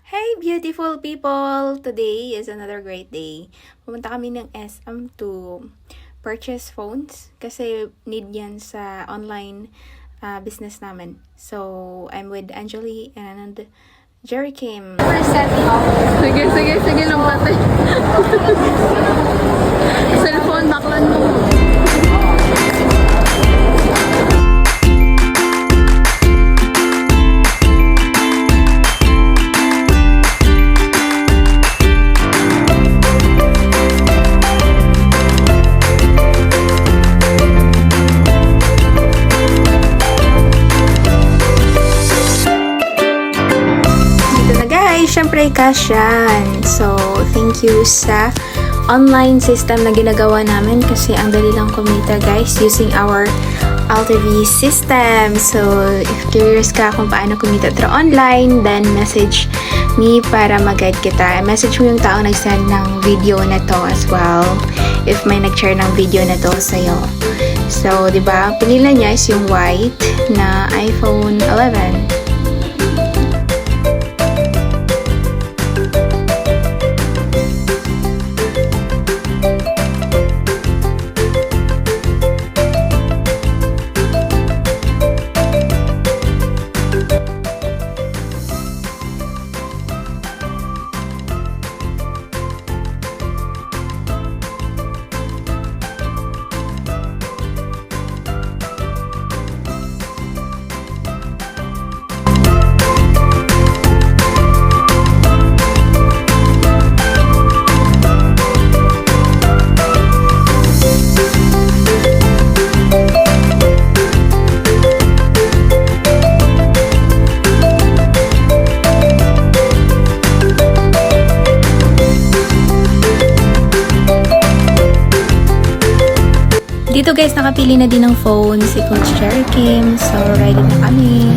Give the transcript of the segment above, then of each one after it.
Hey beautiful people! Today is another great day. Pumunta kami ng SM to purchase phones kasi need yan sa online business namin. So, I'm with Anjali and Jerry Kim. Sige, lumpate. Cellphone, baklan mo. Syempre, cash yan. So, thank you sa online system na ginagawa namin kasi ang dali lang kumita guys using our AltaV system. So, if curious ka kung paano kumita through online, then message me para mag-guide kita. Message mo yung taong nag-send ng video na to as well if may nag-share ng video na to sa'yo. So, diba, pinila niya is yung white na iPhone 11. Dito guys, nakapili na din ng phone si Coach Jerry Kim. So, ready na kami.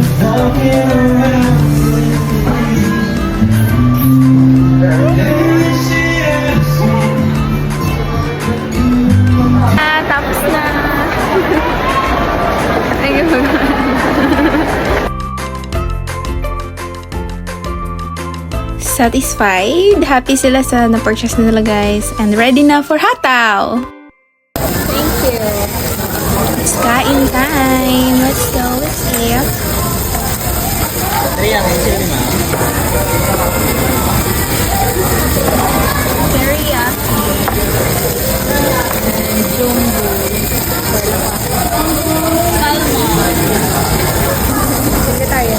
Tapos na. Ayun. Satisfied? Happy sila sa na-purchase na nila guys. And ready na for hataw! It's kain time. Let's go. Let's eat. Teriyaki. And jumbo. Salmon. Sige tayo.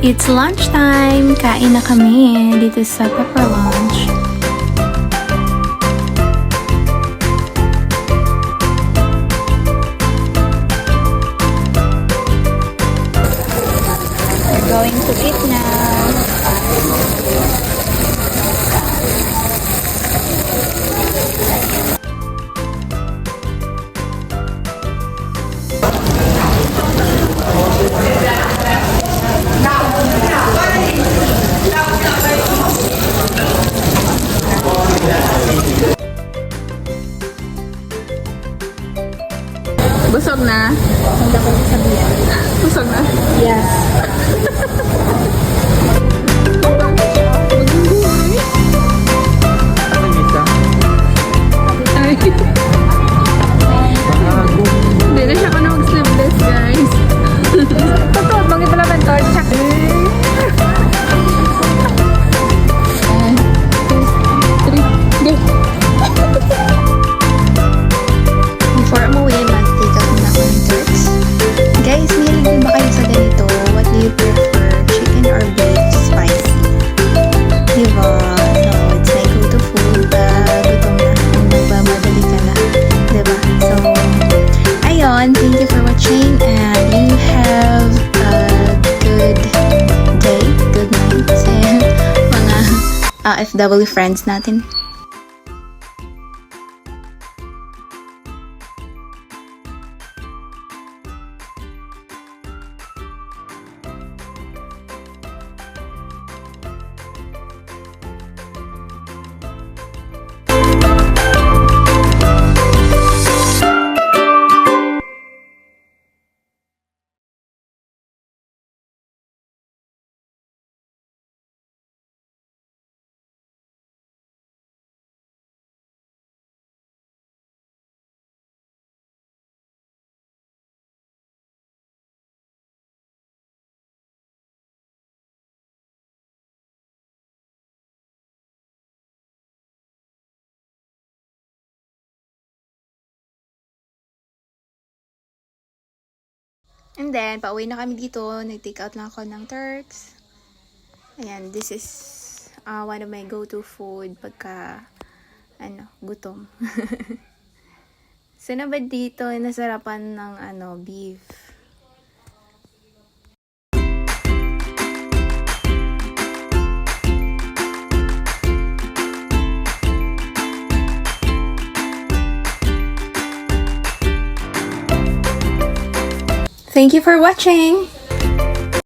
It's lunchtime. Kain na kami dito sa Pepper Lunch. Going to eat now. Busog na? Hindi ko sabihan. Busog na? Yes. Hindi na siya ka na mag-sleeveless, guys. Totoo, bangin pala ba ito? Tsak. Before umuwi, mag-take out na ako ng turks. Guys, mahilig din ba kayo sa ganito? What do you prefer? Chicken or beef spicy? Diba? So, it's my go-to food. Gutom na. And magmamadali ka na. Diba? So, ayun. Thank you for watching. And you have a good day. Good night. Sa mga FW friends natin. And then, pauwi na kami dito. Nag-take out lang ako ng Turks. Ayan, this is one of my go-to food pagka, gutom. Sana ba dito, nasarapan ng, beef? Thank you for watching!